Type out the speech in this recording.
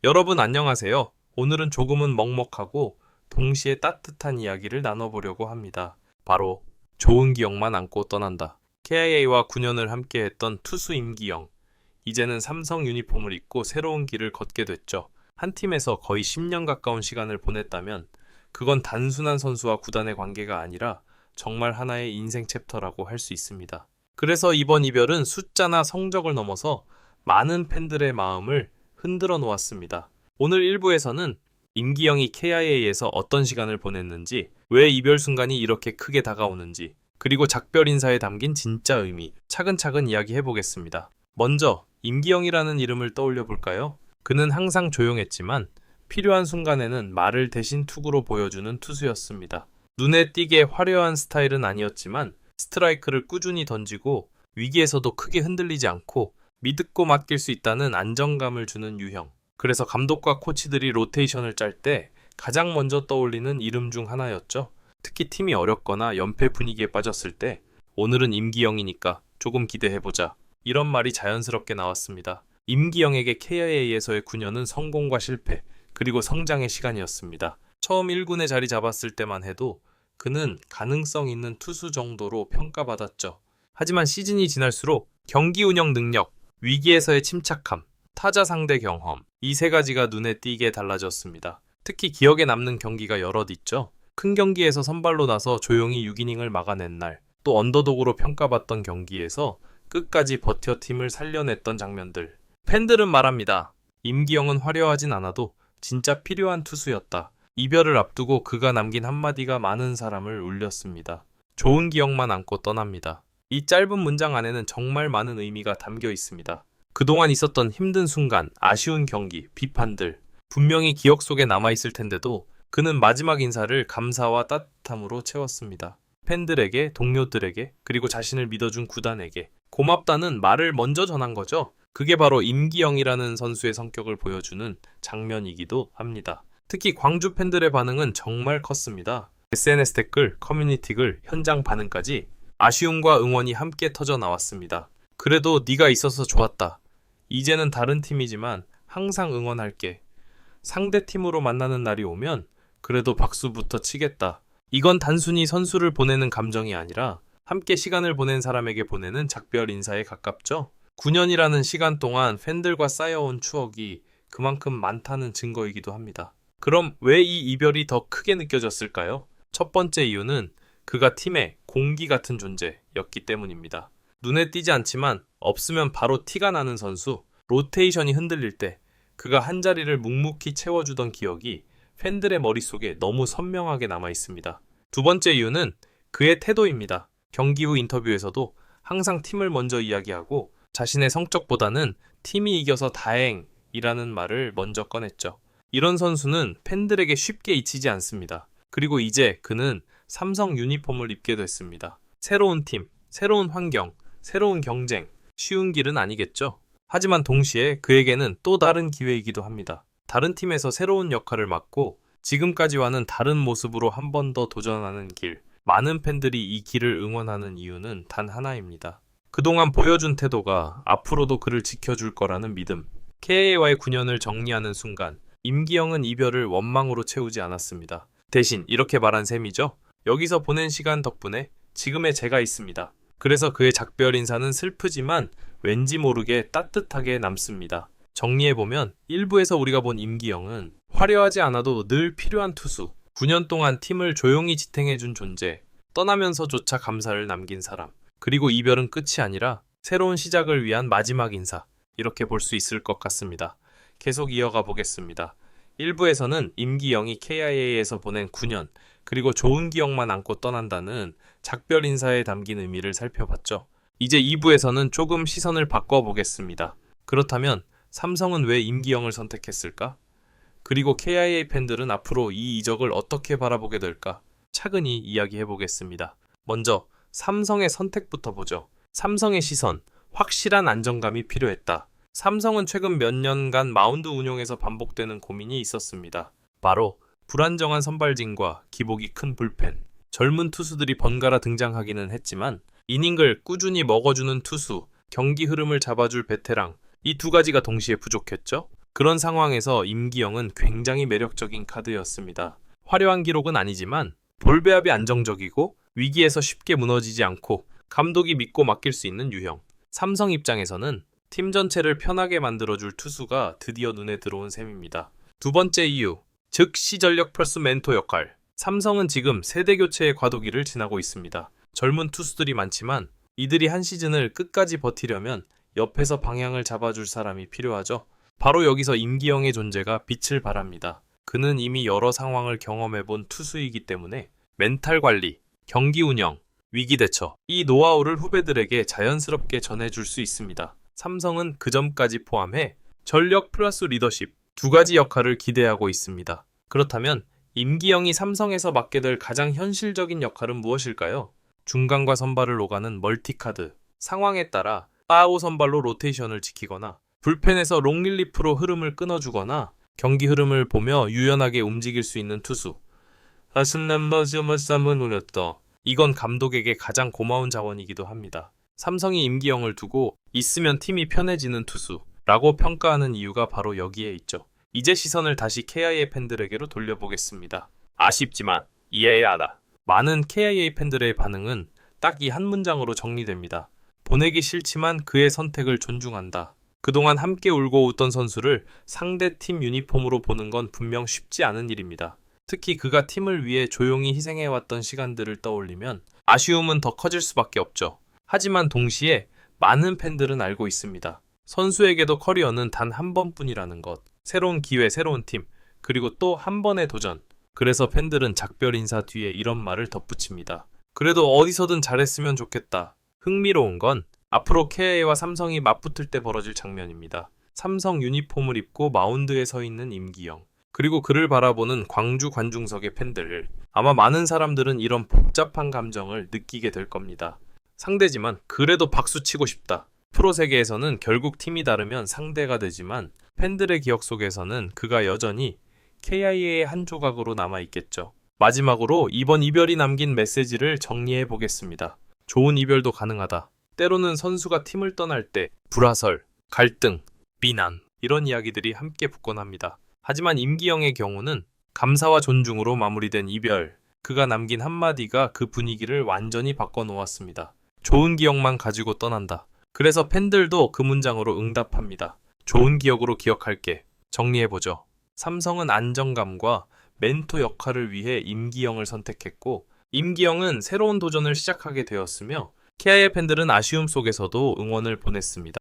여러분 안녕하세요. 오늘은 조금은 먹먹하고 동시에 따뜻한 이야기를 나눠보려고 합니다. 바로 좋은 기억만 안고 떠난다. KIA와 9년을 함께했던 투수 임기영. 이제는 삼성 유니폼을 입고 새로운 길을 걷게 됐죠. 한 팀에서 거의 10년 가까운 시간을 보냈다면 그건 단순한 선수와 구단의 관계가 아니라 정말 하나의 인생 챕터라고 할 수 있습니다. 그래서 이번 이별은 숫자나 성적을 넘어서 많은 팬들의 마음을 흔들어 놓았습니다. 오늘 1부에서는 임기영이 KIA에서 어떤 시간을 보냈는지, 왜 이별 순간이 이렇게 크게 다가오는지, 그리고 작별 인사에 담긴 진짜 의미, 차근차근 이야기해 보겠습니다. 먼저 임기영이라는 이름을 떠올려 볼까요? 그는 항상 조용했지만 필요한 순간에는 말을 대신 투구로 보여주는 투수였습니다. 눈에 띄게 화려한 스타일은 아니었지만 스트라이크를 꾸준히 던지고 위기에서도 크게 흔들리지 않고 믿고 맡길 수 있다는 안정감을 주는 유형. 그래서 감독과 코치들이 로테이션을 짤 때 가장 먼저 떠올리는 이름 중 하나였죠. 특히 팀이 어렵거나 연패 분위기에 빠졌을 때 오늘은 임기영이니까 조금 기대해보자. 이런 말이 자연스럽게 나왔습니다. 임기영에게 KIA에서의 9년은 성공과 실패, 그리고 성장의 시간이었습니다. 처음 1군에 자리 잡았을 때만 해도 그는 가능성 있는 투수 정도로 평가받았죠. 하지만 시즌이 지날수록 경기 운영 능력, 위기에서의 침착함, 타자 상대 경험, 이 세 가지가 눈에 띄게 달라졌습니다. 특히 기억에 남는 경기가 여럿 있죠. 큰 경기에서 선발로 나서 조용히 6이닝을 막아낸 날, 또 언더독으로 평가받던 경기에서 끝까지 버텨 팀을 살려냈던 장면들. 팬들은 말합니다. 임기영은 화려하진 않아도 진짜 필요한 투수였다. 이별을 앞두고 그가 남긴 한마디가 많은 사람을 울렸습니다. 좋은 기억만 안고 떠납니다. 이 짧은 문장 안에는 정말 많은 의미가 담겨 있습니다. 그동안 있었던 힘든 순간, 아쉬운 경기, 비판들, 분명히 기억 속에 남아있을 텐데도 그는 마지막 인사를 감사와 따뜻함으로 채웠습니다. 팬들에게, 동료들에게, 그리고 자신을 믿어준 구단에게 고맙다는 말을 먼저 전한 거죠. 그게 바로 임기영이라는 선수의 성격을 보여주는 장면이기도 합니다. 특히 광주 팬들의 반응은 정말 컸습니다. SNS 댓글, 커뮤니티 글, 현장 반응까지 아쉬움과 응원이 함께 터져 나왔습니다. 그래도 네가 있어서 좋았다. 이제는 다른 팀이지만 항상 응원할게. 상대 팀으로 만나는 날이 오면 그래도 박수부터 치겠다. 이건 단순히 선수를 보내는 감정이 아니라 함께 시간을 보낸 사람에게 보내는 작별 인사에 가깝죠. 9년이라는 시간 동안 팬들과 쌓여온 추억이 그만큼 많다는 증거이기도 합니다. 그럼 왜 이 이별이 더 크게 느껴졌을까요? 첫 번째 이유는 그가 팀의 공기 같은 존재였기 때문입니다. 눈에 띄지 않지만 없으면 바로 티가 나는 선수, 로테이션이 흔들릴 때 그가 한 자리를 묵묵히 채워주던 기억이 팬들의 머릿속에 너무 선명하게 남아 있습니다. 두 번째 이유는 그의 태도입니다. 경기 후 인터뷰에서도 항상 팀을 먼저 이야기하고 자신의 성적보다는 팀이 이겨서 다행이라는 말을 먼저 꺼냈죠. 이런 선수는 팬들에게 쉽게 잊히지 않습니다. 그리고 이제 그는 삼성 유니폼을 입게 됐습니다. 새로운 팀, 새로운 환경, 새로운 경쟁, 쉬운 길은 아니겠죠. 하지만 동시에 그에게는 또 다른 기회이기도 합니다. 다른 팀에서 새로운 역할을 맡고 지금까지와는 다른 모습으로 한 번 더 도전하는 길. 많은 팬들이 이 길을 응원하는 이유는 단 하나입니다. 그동안 보여준 태도가 앞으로도 그를 지켜줄 거라는 믿음. KA와의 9년을 정리하는 순간 임기영은 이별을 원망으로 채우지 않았습니다. 대신 이렇게 말한 셈이죠. 여기서 보낸 시간 덕분에 지금의 제가 있습니다. 그래서 그의 작별 인사는 슬프지만 왠지 모르게 따뜻하게 남습니다. 정리해보면 1부에서 우리가 본 임기영은 화려하지 않아도 늘 필요한 투수, 9년 동안 팀을 조용히 지탱해준 존재, 떠나면서조차 감사를 남긴 사람, 그리고 이별은 끝이 아니라 새로운 시작을 위한 마지막 인사, 이렇게 볼 수 있을 것 같습니다. 계속 이어가 보겠습니다. 1부에서는 임기영이 KIA에서 보낸 9년, 그리고 좋은 기억만 안고 떠난다는 작별 인사에 담긴 의미를 살펴봤죠. 이제 2부에서는 조금 시선을 바꿔보겠습니다. 그렇다면 삼성은 왜 임기영을 선택했을까? 그리고 KIA 팬들은 앞으로 이 이적을 어떻게 바라보게 될까? 차근히 이야기해보겠습니다. 먼저 삼성의 선택부터 보죠. 삼성의 시선, 확실한 안정감이 필요했다. 삼성은 최근 몇 년간 마운드 운용에서 반복되는 고민이 있었습니다. 바로 불안정한 선발진과 기복이 큰 불펜, 젊은 투수들이 번갈아 등장하기는 했지만 이닝을 꾸준히 먹어주는 투수, 경기 흐름을 잡아줄 베테랑, 이 두 가지가 동시에 부족했죠. 그런 상황에서 임기영은 굉장히 매력적인 카드였습니다. 화려한 기록은 아니지만 볼 배합이 안정적이고 위기에서 쉽게 무너지지 않고 감독이 믿고 맡길 수 있는 유형. 삼성 입장에서는 팀 전체를 편하게 만들어줄 투수가 드디어 눈에 들어온 셈입니다. 두 번째 이유, 즉시 전력 플러스 멘토 역할. 삼성은 지금 세대 교체의 과도기를 지나고 있습니다. 젊은 투수들이 많지만 이들이 한 시즌을 끝까지 버티려면 옆에서 방향을 잡아줄 사람이 필요하죠. 바로 여기서 임기영의 존재가 빛을 발합니다. 그는 이미 여러 상황을 경험해본 투수이기 때문에 멘탈 관리, 경기 운영, 위기 대처, 이 노하우를 후배들에게 자연스럽게 전해줄 수 있습니다. 삼성은 그 점까지 포함해 전력 플러스 리더십 두 가지 역할을 기대하고 있습니다. 그렇다면 임기영이 삼성에서 맡게 될 가장 현실적인 역할은 무엇일까요? 중간과 선발을 오가는 멀티카드, 상황에 따라 파워 선발로 로테이션을 지키거나 불펜에서 롱릴리프로 흐름을 끊어주거나 경기 흐름을 보며 유연하게 움직일 수 있는 투수. 이건 감독에게 가장 고마운 자원이기도 합니다. 삼성이 임기영을 두고 있으면 팀이 편해지는 투수라고 평가하는 이유가 바로 여기에 있죠. 이제 시선을 다시 KIA 팬들에게로 돌려보겠습니다. 아쉽지만 이해해야 하다. 많은 KIA 팬들의 반응은 딱 이 한 문장으로 정리됩니다. 보내기 싫지만 그의 선택을 존중한다. 그동안 함께 울고 웃던 선수를 상대 팀 유니폼으로 보는 건 분명 쉽지 않은 일입니다. 특히 그가 팀을 위해 조용히 희생해왔던 시간들을 떠올리면 아쉬움은 더 커질 수밖에 없죠. 하지만 동시에 많은 팬들은 알고 있습니다. 선수에게도 커리어는 단 한 번뿐이라는 것. 새로운 기회, 새로운 팀, 그리고 또 한 번의 도전. 그래서 팬들은 작별 인사 뒤에 이런 말을 덧붙입니다. 그래도 어디서든 잘했으면 좋겠다. 흥미로운 건 앞으로 KIA와 삼성이 맞붙을 때 벌어질 장면입니다. 삼성 유니폼을 입고 마운드에 서 있는 임기영. 그리고 그를 바라보는 광주 관중석의 팬들. 아마 많은 사람들은 이런 복잡한 감정을 느끼게 될 겁니다. 상대지만 그래도 박수치고 싶다. 프로 세계에서는 결국 팀이 다르면 상대가 되지만 팬들의 기억 속에서는 그가 여전히 KIA의 한 조각으로 남아있겠죠. 마지막으로 이번 이별이 남긴 메시지를 정리해 보겠습니다. 좋은 이별도 가능하다. 때로는 선수가 팀을 떠날 때 불화설, 갈등, 비난 이런 이야기들이 함께 붙곤 합니다. 하지만 임기영의 경우는 감사와 존중으로 마무리된 이별. 그가 남긴 한마디가 그 분위기를 완전히 바꿔놓았습니다. 좋은 기억만 가지고 떠난다. 그래서 팬들도 그 문장으로 응답합니다. 좋은 기억으로 기억할게. 정리해보죠. 삼성은 안정감과 멘토 역할을 위해 임기영을 선택했고 임기영은 새로운 도전을 시작하게 되었으며 KIA 팬들은 아쉬움 속에서도 응원을 보냈습니다.